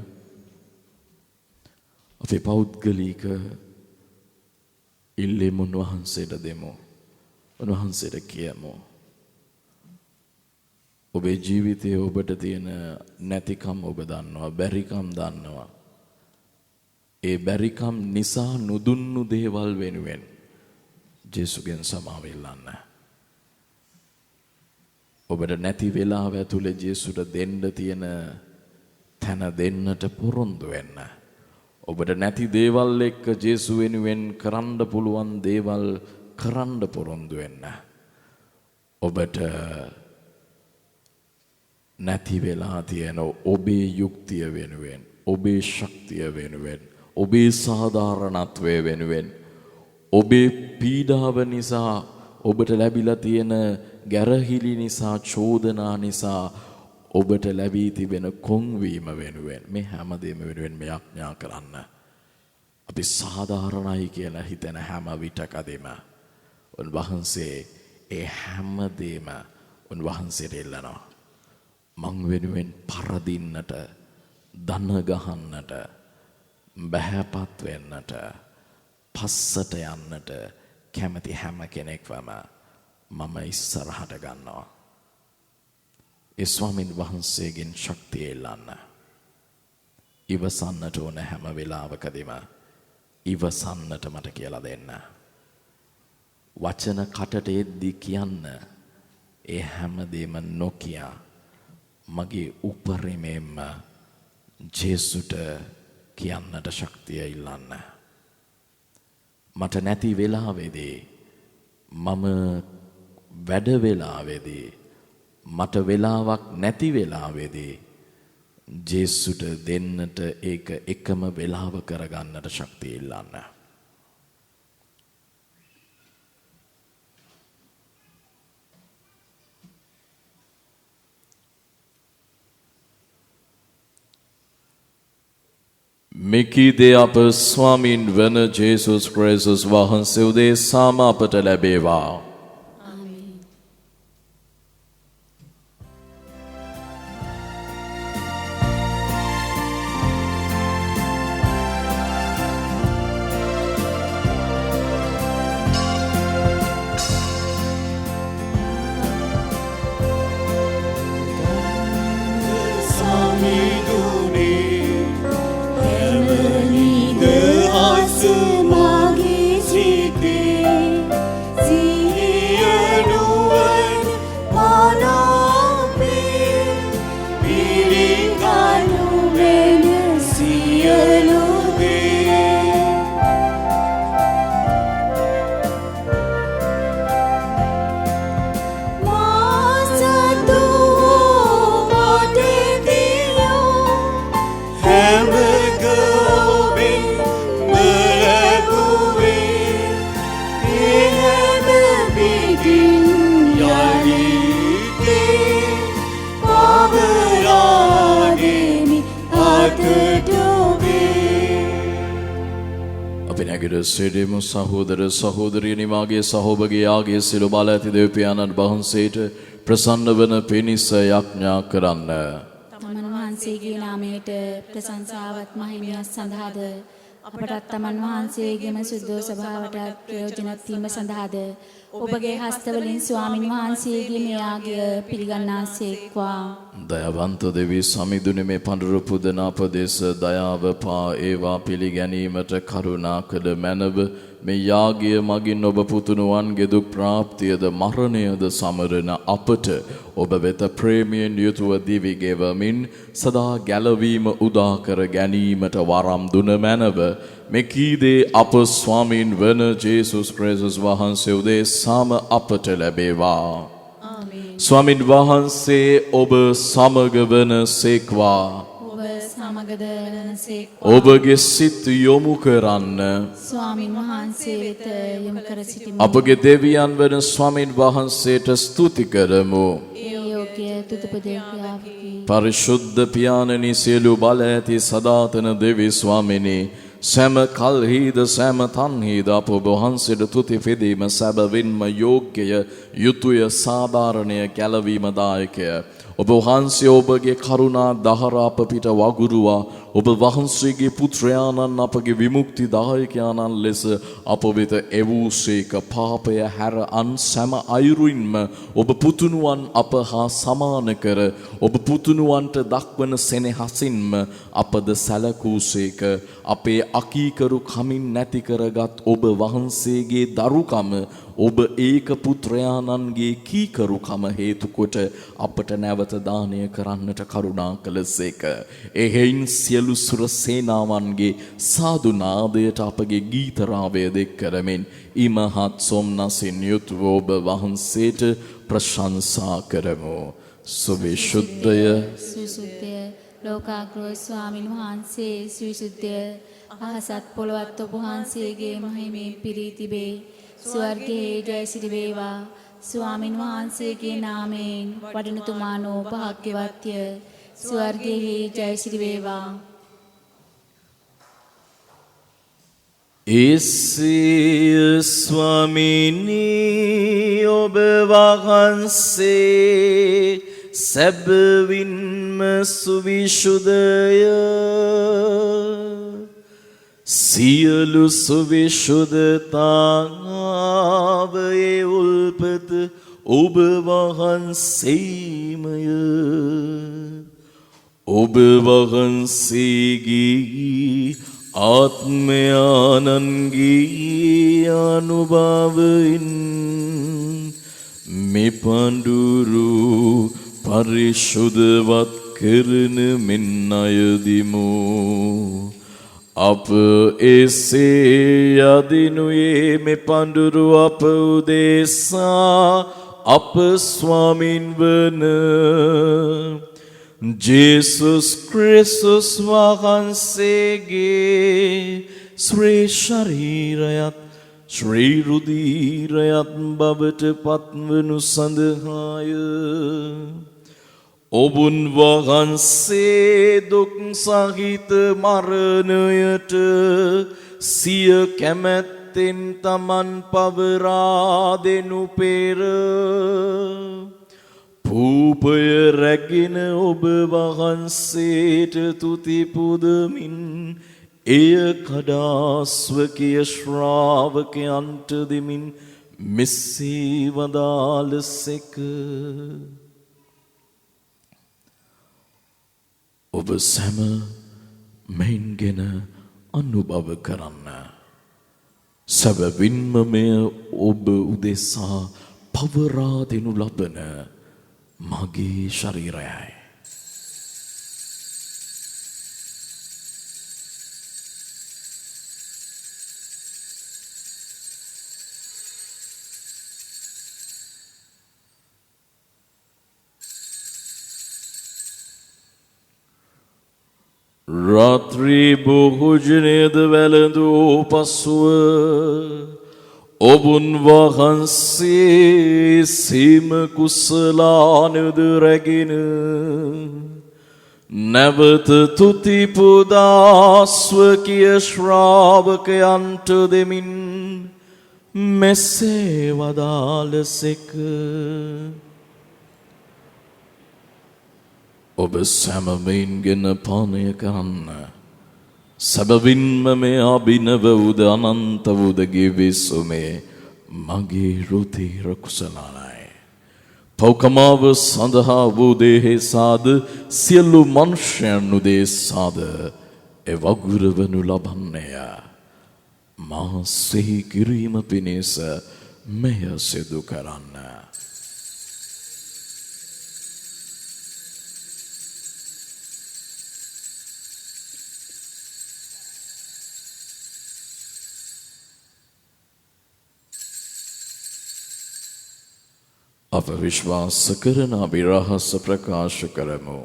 අපේ පෞද්ගලික ඉල්ලීම උන්වහන්සේට දෙමු. උන්වහන්සේට කියමු. ඔබේ ජීවිතයේ ඔබට තියෙන නැතිකම් ඔබ දන්නවා, බැරිකම් දන්නවා. ඒ බැරිකම් නිසා නුදුන්නු දේවල් වෙනුවෙන් ජේසුගෙන් සමාව ඉල්ලන්න. ඔබට නැති වෙලාව ඇතුලේ ජේසුට දෙන්න තියෙන තැන දෙන්නට පොරොන්දු වෙන්න. ඔබට නැති දේවල් එක්ක ජේසු වෙනුවෙන් කරන්න පුළුවන් දේවල් කරන්න පොරොන්දු වෙන්න. ඔබට නැති වෙලා තියෙන ඔබේ යුක්තිය වෙනුවෙන්, ඔබේ ශක්තිය වෙනුවෙන්, ඔබේ සාධාරණත්වය වෙනුවෙන්, ඔබේ පීඩාව නිසා ඔබට ලැබිලා තියෙන ගැරහිලි නිසා, චෝදනා නිසා ඔබට ලැබී තිබෙන කොන්වීම වෙනුවෙන්, මේ හැමදේම වෙනුවෙන් මේ යාඥා කරන්න. අපි සාධාරණයි කියලා හිතන හැම විටකදීම උන්වහන්සේ ඒ හැමදේම උන්වහන්සේට ඉල්ලනවා. මං වෙනුවෙන් පරදින්නට, දන ගහන්නට, බහැපත් වෙන්නට, පස්සට යන්නට කැමති හැම කෙනෙක්වම මම ඉස්සරහට ගන්නවා. ඒ ස්වාමීන් වහන්සේගෙන් ශක්තිය ඉල්ලන්න. ඉවසන්නට ඕන හැම වෙලාවකදීම ඉවසන්නට මට කියලා දෙන්න. වචන කටට එද්දී කියන්න ඒ හැමදේම නොකිය මගේ උපරිමයෙන්ම ජේසුට කියන්නට ශක්තිය ඉල්ලන්න. මට නැති වෙලාවේදී මම වැඩ වෙලාවේදී මට වෙලාවක් නැති වෙලාවේදී ජේසුට දෙන්නට ඒක එකම වෙලාව කරගන්නට ශක්තිය ඉල්ලන්න. මිකීදේ අප ස්වාමීන් වන ජේසුස් ක්‍රිස්තුස් වහන්සේ උදෙසාම අපට ලැබේවා. සියලුම සහෝදර සහෝදරියනි මාගේ සහෝබගේ ආගේ සිළු බල ඇති දෙව් පියාණන් වහන්සේට ප්‍රසන්න වන පිණිස යාඥා කරන්න. තමන් වහන්සේගේ නාමයට ප්‍රශංසාවත් මහිමයක් සඳහාද අපටත් තමන් වහන්සේගේම සුද්ධ ස්වභාවයට ප්‍රයෝජනවත් වීම සඳහාද ඔබගේ හස්තවලින් ස්වාමින් වහන්සේගේ මේ ආගය පිළිගන්නාසේක්වා. දයාවන්ත දෙවි සමිඳුනි මේ පඬුරු පුදන අපදේශ දයාව පා ඒවා පිළිගැනීමට කරුණා කළ මැනව මේ යාගය මගින් ඔබ පුතුණුවන්ගේ දුක් ප්‍රාප්තියද මරණයද සමරන අපට ඔබ වෙත ප්‍රේමයෙන් යුතුව දිවි ගෙවමින් සදා ගැලවීම උදා කර ගැනීමට වරම් දුන මැනව මේ කීදේ අප ස්වාමීන් වන ජේසුස් ක්‍රිස්තුස් වහන්සේ උදෙසාම අපට ලැබේවා. ස්වාමින් වහන්සේ ඔබ සමග වන සේක්වා. ඔබ සමගද වනසේක්වා. ඔබගේ සිත් යොමු කරන්න. ස්වාමින් වහන්සේ වෙත යොමු කර සිටිමු. අපගේ දෙවියන් වන ස්වාමින් වහන්සේට ස්තුති කරමු. ඒ යෝග්‍ය තුතුපදේකියාවකි. පරිශුද්ධ පියාණනි සියලු බල ඇති සදාතන දෙවි ස්වාමිනී සෑම කල්හිද සෑම තන්හිද අප ඔබ වහන්සේට තුති පිදීම සැබවින්ම යෝග්‍යය යුතුය සාධාරණය ගැලවීමදායකය. ඔබ වහන්සේ ඔබගේ කරුණා දහර අප පිට වගුරුවා ඔබ වහන්සේගේ පුත්‍රයාණන් අපගේ විමුක්ති දායකයාණන් ලෙස අප වෙත එවූසේක පාපය හැර අන් සෑම අයුරින්ම ඔබ පුතුණුවන් අප හා සමාන කර ඔබ පුතුණුවන්ට දක්වන සෙනෙහසින්ම අපද සැලකූසේක අපේ අකීකරු කමින් නැති කරගත් ඔබ වහන්සේගේ දරුකම ඔබ ඒක පුත්‍රයාණන්ගේ කීකරුකම හේතු කොට අපට නැවත දානය කරන්නට කරුණා කළසේක. එහෙයින් සියලු සුර සේනාවන්ගේ සාදු නාදයට අපගේ ගීත රාවය දෙක් කරමින් ඉමහත් සොම්නසින් යුතුව ඔබ වහන්සේට ප්‍රශංසා කරමු. සුවිශුද්ධය සුවිසුද්ධය ලෝකාග්‍රෝ ස්වාමින් වහන්සේ සුවිසුද්ධය අහසත් පොළොවත් ඔබ වහන්සේගේ මහිමෙන් පිරී තිබේ. ස්වර්ගයේ ජය සිරි වේවා. ස්වාමින් වහන්සේගේ නාමයෙන් වඩනතුමානෝ භාග්‍යවත්ය. ස්වර්ගයේ ජය සිරි වේවා. එසේ ස්වාමීනි ඔබ වහන්සේ සැබවින්ම සුවිශුද්ධය. සියලු සුවිශුද්ධතාවයේ උල්පත ඔබ වහන්සේමය. ඔබ වහන්සේගේ ආත්මයානන්ගේ අනුභවයෙන් මේ පඬුරු පරිශුද්ධවත් කරන මෙන් අයදිමු අප එසේ යදිනුයේ මෙ පඳුරු අප උදෙසා අප ස්වාමින් වන ජේසුස් ක්‍රිස්තුස් වහන්සේගේ ශ්‍රී ශරීරයත් ශ්‍රී රුධිරයත් බවට පත්වනු සඳහාය ඔබුන් වහන්සේ දුක් සහිත මරණයට සිය කැමැත්තෙන් තමන් පවරා දෙනු පෙර පූපය රැගෙන ඔබ වහන්සේට තුති පුදමින් එය කඩා ස්වකීය ශ්‍රාවකයන්ට දෙමින් මෙසේ වදාළසේක ඔබ සැම මෙයින්ගෙන අනුභව කරන්න සැබවින්ම මෙය ඔබ උදෙසා පවරා දෙනු ලබන මගේ ශරීරයයි රාත්‍රී භෝජනයද වැළඳූ පසුව ඔබුන් වහන්සේ සීම කුසලානද රැගෙන නැවත තුති පුදා ස්වකීය ශ්‍රාවකයන්ට දෙමින් මෙසේ වදාළසේක ඔබ සැමමයින්ගෙන පානය කරන්න සැබවින්ම මේ අභිනව වූද අනන්ත වූද ගිවිසුමේ මගේ රුධිර කුසලානයි පෞකමාව සඳහා වූ දේහේසාද සියලු මනුෂ්‍යයන් උදෙසාද එවගුරවනු ලබන්නේය මා සිහි කිරීම පිණිස මෙය සිදු කරන්න අප විශ්වාස කරන අපි රහස ප්‍රකාශ කරමු.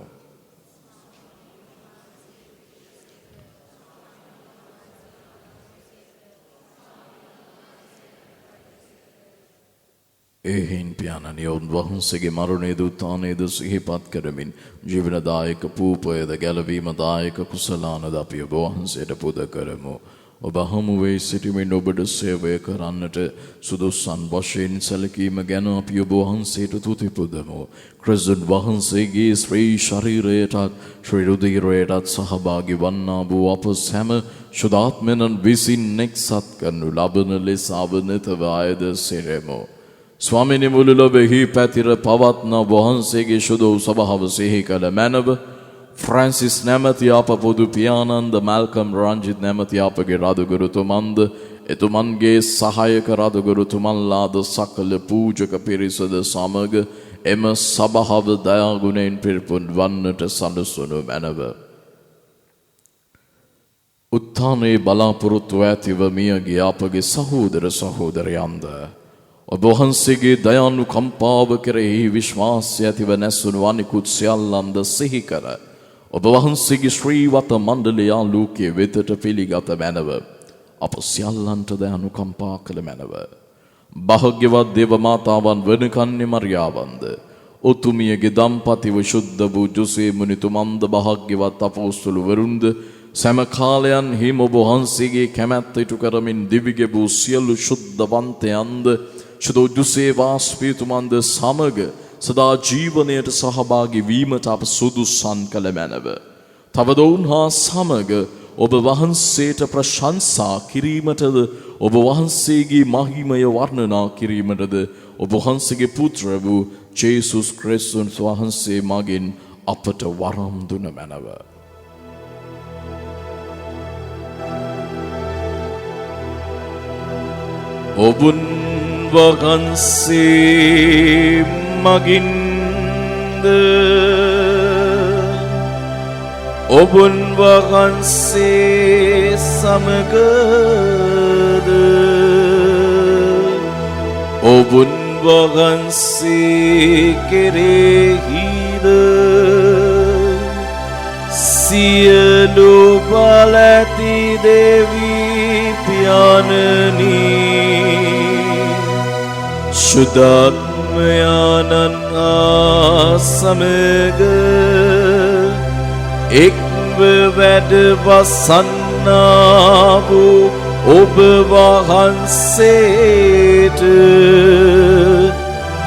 එහෙන් පියාණනි ඔවුන් වහන්සේගේ මරණයද උත්ථානයද සිහිපත් කරමින් ජීවනදායක පූපයද ගැලවීමදායක කුසලානද අපි ඔබ වහන්සේට පුද කරමු. ඔබ හමුවේ සිටිමින් ඔබට සේවය කරන්නට සුදුසන් වශයෙන් සැලකීම ගැන අපි ඔබ වහන්සේට තුති පුදමු. ක්‍රිස්තුන් වහන්සේගේ ශ්‍රී ශරීරයටත් ශ්‍රී රුධිරයටත් සහභාගී වන්නා වූ අප සැම ශුද්ධාත්මයන් විසින් එක්සත් කරනු ලබන ලෙස අවනතව ආයද සිරෙමු. ස්වාමිනි මුළු ලොවෙහි පැතිර පවත්නා වහන්සේගේ ශුද්ධ සභාව සිහි කළ මැනව ෆ්‍රැන්සිස් නැමැති අප පොදු පියාණන්ද මැල්කම් රංජිත් නැමැති අපගේ රදගුරුතුමන්ද එතුමන්ගේ සහායක රදගුරුතුමන්ලාද සකල පූජක පිරිසද සමග එම සභාව දයාගුණයෙන් පිරිපුන් වන්නට සලසනු මැනව. උත්ථානයේ බලාපොරොත්තු ඇතිව මියගිය අපගේ සහෝදර සහෝදරයන්ද ඔබ වහන්සේගේ දයානුකම්පාව කෙරෙහි විශ්වාසය ඇතිව නැසුණු අනිකුත් සියල්ලන්ද සිහි කර ඔබ වහන්සේගේ ශ්‍රීවත මණ්ඩලය ආලෝකයේ වෙතට පිළිගත මැනව අප සියල්ලන්ට දයානුකම්පා කළ මැනව භාග්‍යවත් දේව මාතාවන් වන කන්‍ය මරියාවන්ද උතුමියගේ දම්පතිව ශුද්ධ වූ ජොසේ මුනිතුමන්ද භාග්‍යවත් අපොස්තුල වරුන්ද සෑම කාලයන්හිම ඔබ වහන්සේගේ කැමැත්ත ඉටු කරමින් දිවිගෙ වූ සියලු ශුද්ධවන්තයන්ද ශුද්ධ ජොසේ වාස්පීතුමන්ද සමග සදා ජීවනයට සහභාගී වීමට අප සුදුසන් කළ මැනව. තවද ඔවුන්හා සමග ඔබ වහන්සේට ප්‍රශංසා කිරීමටද ඔබ වහන්සේගේ මහිමය වර්ණනා කිරීමටද ඔබ වහන්සේගේ පුත්‍ර වූ ජේසුස් ක්‍රිස්තුස් වහන්සේ මගින් අපට වරම් දුන මැනව. ඔබුන් වහන්සේ මගින්ද ඔබුන් වහන්සේ සමගද ඔබුන් වහන්සේ කෙරෙහිද සියලු බලැති දෙවී පියාණනි ශුද්ධාත්මයාණන් සමග එක්ව වැඩ වසන්නා වූ ඔබ වහන්සේට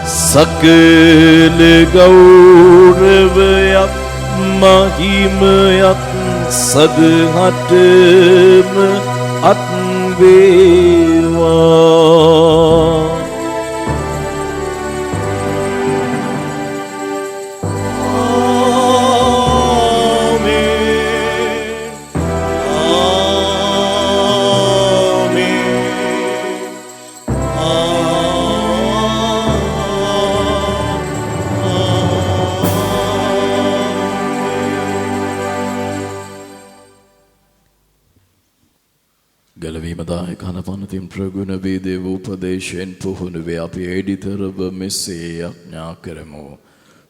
සකල ගෞරවයක් මහිමයක් සදහටම අත් වේවා. ගලවීමදායක අනපනතින් ප්‍රගුණ වී දේව උපදේශයෙන් පුහුණු වේ අපි එඩිතරව මෙසේ යඥා කරමු.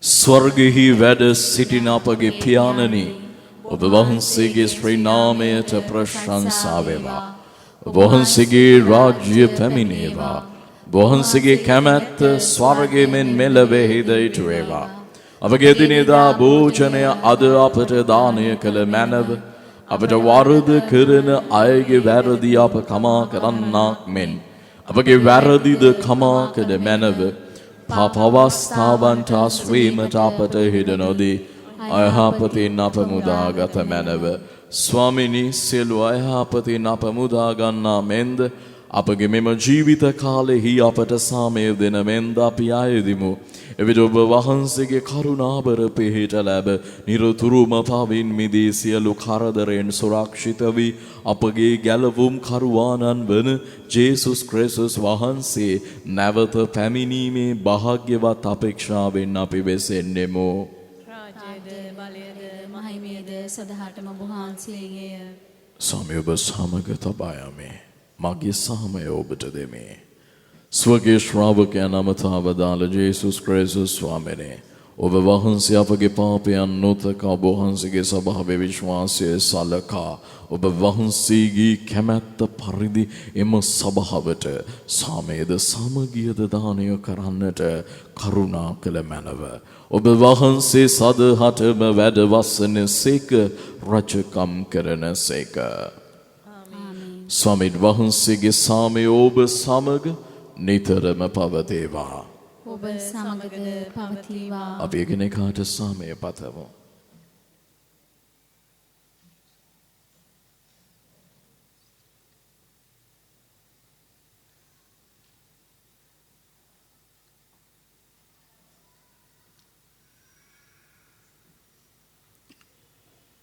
ස්වර්ගෙහි වැඩ සිටින අපගේ පියාණනි ඔබ වහන්සේගේ ශ්‍රී නාමයට ප්‍රශංසා වේවා. ඔබ වහන්සේගේ රාජ්‍ය පැමිණේවා. ඔබ වහන්සේගේ කැමැත්ත ස්වර්ගයේ මෙන් මෙලොවෙහිද ඉටු වේවා. අපගේ දිනදා භෝජනය අද අපට දානය කළ මැනව අපට වරද කරන අයගේ වැරදි අප කමා කරන්නාක් මෙන් අපගේ වැරදිද කමා කළ මැනව පාපවස්ථාවන්ට අස්වීමට අපට හිඩ නොදී අයහපතින් අප මුදාගත මැනව ස්වාමිනි සියලු අයහපතින් අප මුදා ගන්නා මෙන්ද අපගේ මෙම ජීවිත කාලෙහි අපට සාමය දෙන මෙන්ද අපි ආයෙදිමු. එවිට ඔබ වහන්සේගේ කරුණාබර පිහිට ලැබ නිරතුරුම පවින් මිදී සියලු කරදරෙන් සුරක්ෂිත වී අපගේ ගැලවුම් කරුවාණන් වන ජේසුස් ක්‍රිස්තුස් වහන්සේ නැවත පැමිණීමේ භාග්‍යවත් අපේක්ෂාවෙන් අපි වෙසෙන්නෙමු. රාජ්‍යද බලයද මහිමයද සදහටම ඔබ වහන්සේගේය. ස්වාමී ඔබ සමග තබා යමි. මගේ සහමය ඔබට දෙමි. ස්වර්ගීය ශ්‍රාවකයන් අමතා වදාළ ජේසුස් ක්‍රිස්තුස් ස්වාමීනි ඔබ වහන්සේ අපගේ පාපයන් නොතකා ඔබ වහන්සේගේ ස්වභාව විශ්වාසය සලකා ඔබ වහන්සේගේ කැමැත්ත පරිදි එම සභාවට සාමයද සමගියද දානය කරන්නට කරුණා කළ මැනව ඔබ වහන්සේ සදහටම වැඩ වසන සේක රජකම් කරන සේක. ස්වාමීන් වහන්සේගේ සාමය ඔබ සමග නිතරම පවතේවා. ඔබ සමගද පවතිවා. අපි එකිනෙකාට සාමය පතමු.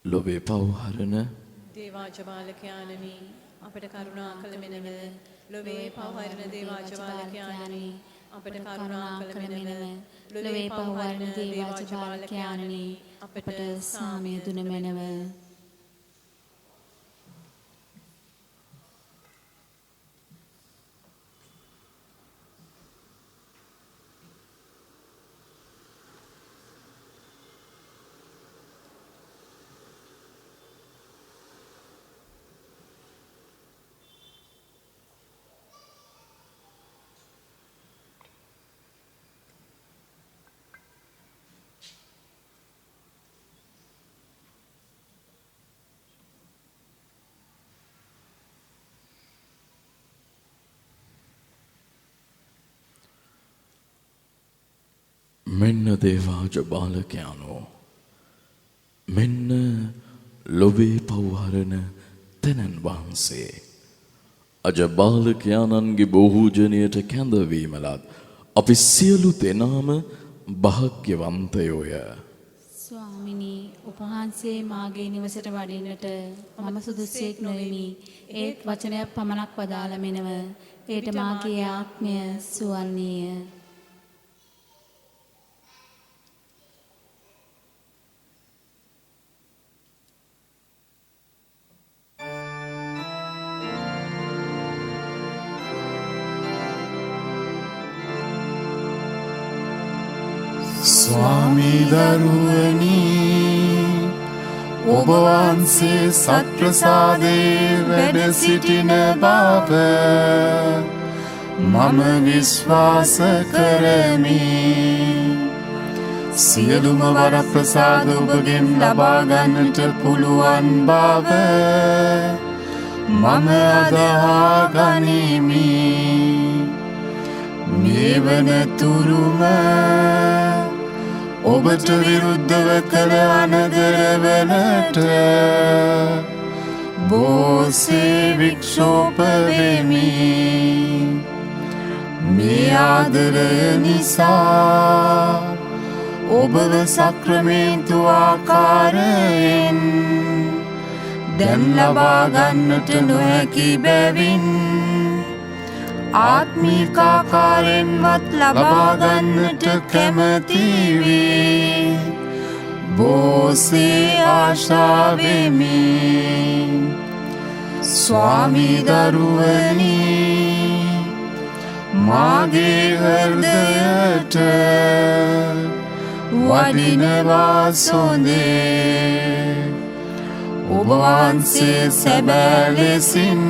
ලොවේ පවහරන දේවාජපාලකයාණනි අපට කරුණා කළ මෙනව ලොවේ පවහරන දේවාජපාලකයාණනි අපට කරුණා කළ මෙනව ලොවේ පවහරන දේවාජපාලකයාණනි අපට සාමය දුන මෙනව. මෙන්න දේවාජ බාලකයානෝ මෙන්න ලොවේ පවහරන තැනන් වහන්සේ අජ බාලකයානන්ගේ බොහෝජනයට කැඳවීමලත් අපි සියලු දෙනාම භාග්‍යවන්තයෝය. ස්වාමිනී උපවහන්සේ මාගේ නිවසට වඩින්නට මම සුදුස්සෙක් නොවෙමි. ඒත් වචනයක් පමණක් වදාළ මෙනව ඒට මාගේ ආත්මය සුවන්නේය. ස්වාමී දරුවනි ඔබ වහන්සේ සත්ප්‍රසාදේ වැඩ සිටින බව මම විශ්වාස කරමි. සියලුම වරප්‍රසාද ඔබගෙන් ලබා ගන්නට පුළුවන් බව මම අදහා ගනිමි. මේ වනතුරුම ඔබට විරුද්ධව කළ අනදරවලට බොහෝසේ වික්ෂෝප වෙමි. මේ ආදරය නිසා ඔබව සක්‍රමේන්තු ආකාරයෙන් දැන් ලබා ගන්නට නොහැකි බැවින් ආත්මික ආකාරයෙන්වත් ලබා ගන්නට කැමැති වේ. බොහෝසේ ආශා වෙමි. ස්වාමී දරුවනි මාගේ හෘදයට වඩිනවා සොඳේ. ඔබ වහන්සේ සැබෑ ලෙසින්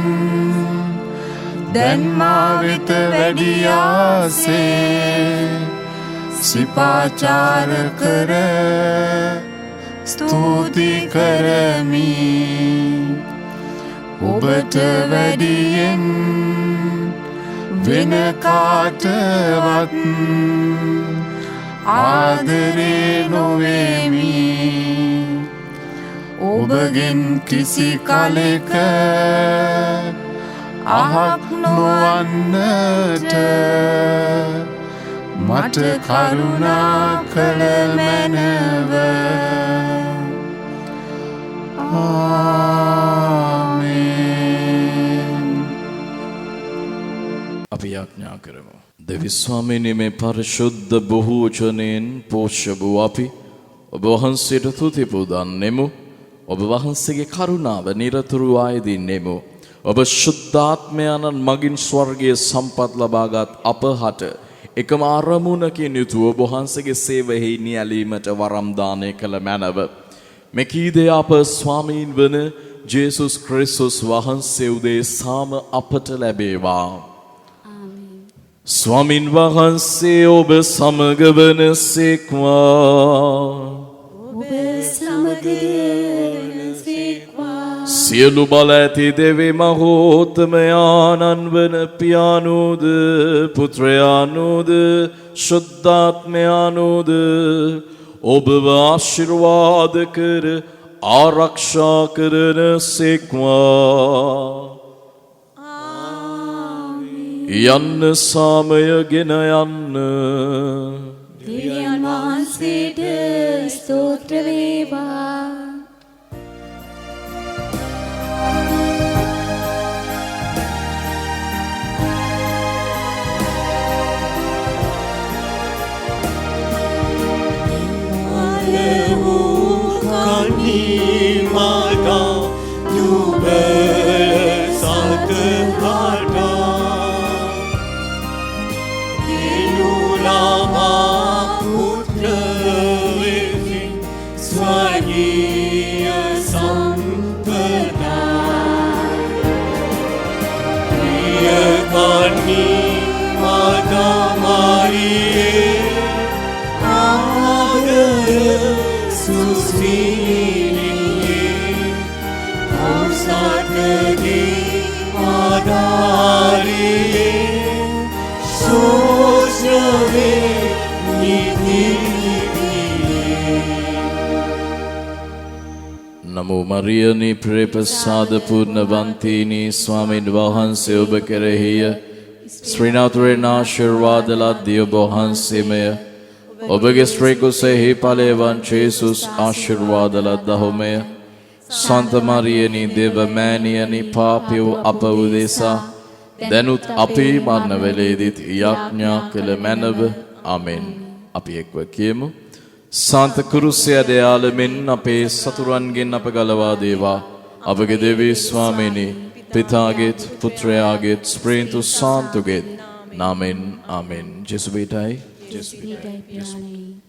දැන් මා වෙත වැඩියාසේ සිපාචාර කර ස්තුති කරමි. ඔබට වැඩියෙන් වෙන කාටවත් ආදරේ නොවෙමි. ඔබගෙන් කිසි කලෙක අහක් නොවන්නට මට කරුණා කළ මැනව. ආමේන්. අපි යාඥා කරමු. දෙවි ස්වාමීනි මේ පරිශුද්ධ බොහෝචනයෙන් පෝෂ්‍ය වූ අපි ඔබ වහන්සේට තුති පුදන්නෙමු. ඔබ වහන්සේගේ කරුණාව නිරතුරු ආයදින්නෙමු. ඔබ ශුද්ධාත්මයන්න් මගින් ස්වර්ගයේ සම්පත් ලබාගත් අපහට එකම අරමුණකින් යුතුව ඔබ වහන්සේගේ සේවයෙහි නියැලීමට වරම් දානය කළ මැනව. මෙකී දේ අප ස්වාමීන් වන ජේසුස් ක්‍රිස්තුස් වහන්සේ උදෙසාම අපට ලැබේවා. ස්වාමින් වහන්සේ ඔබ සමග වනසේක්වා. ඔබ සමග වනසේක්වා. සියලු බල ඇති දෙවි මහෝත්තමයාණන් වන පියාණෝද පුත්‍රයාණෝද ශුද්ධාත්මයාණෝද ඔබව ආශිර්වාද කර ආරක්ෂා කරන සේක්වා. යන්න සාමය ගෙන යන්න. දෙවියන් වහන්සේට ස්තෝත්‍ර වේවා. නමෝ මරියනි ප්‍රේපසාද පුර්ණවන්තිනි ස්වාමීන් වහන්සේ ඔබ කෙරෙහිය ශ්‍රීනාථුරේ ආශිර්වාද ලද්දී ඔබ වහන්සේමය. ඔබගේ ස්ත්‍රී කුසෙහි ඵලයන් ජේසුස් ආශිර්වාද ලද්දහොමය. සන්ත මරියනි දේව මෑණියනි පාපී වූ අප උදෙසා දැනුත් අපේ මරණ වේලේදීත් යාඥා කළ මැනව. ආමෙන්. අපි එක්ව කියමු. සාන්ත කුරුසය දයාලෙන් අපේ සතුරන්ගෙන් අප ගලවා දේවා. අපගේ දෙවි ස්වාමීනි පිතාගේත් පුත්‍රයාගේත් ස්ප්‍රීන්තු සාන්තුගේත් නාමෙන් ආමෙන්. ජේසු බේටයි. ජේසු බේටයි.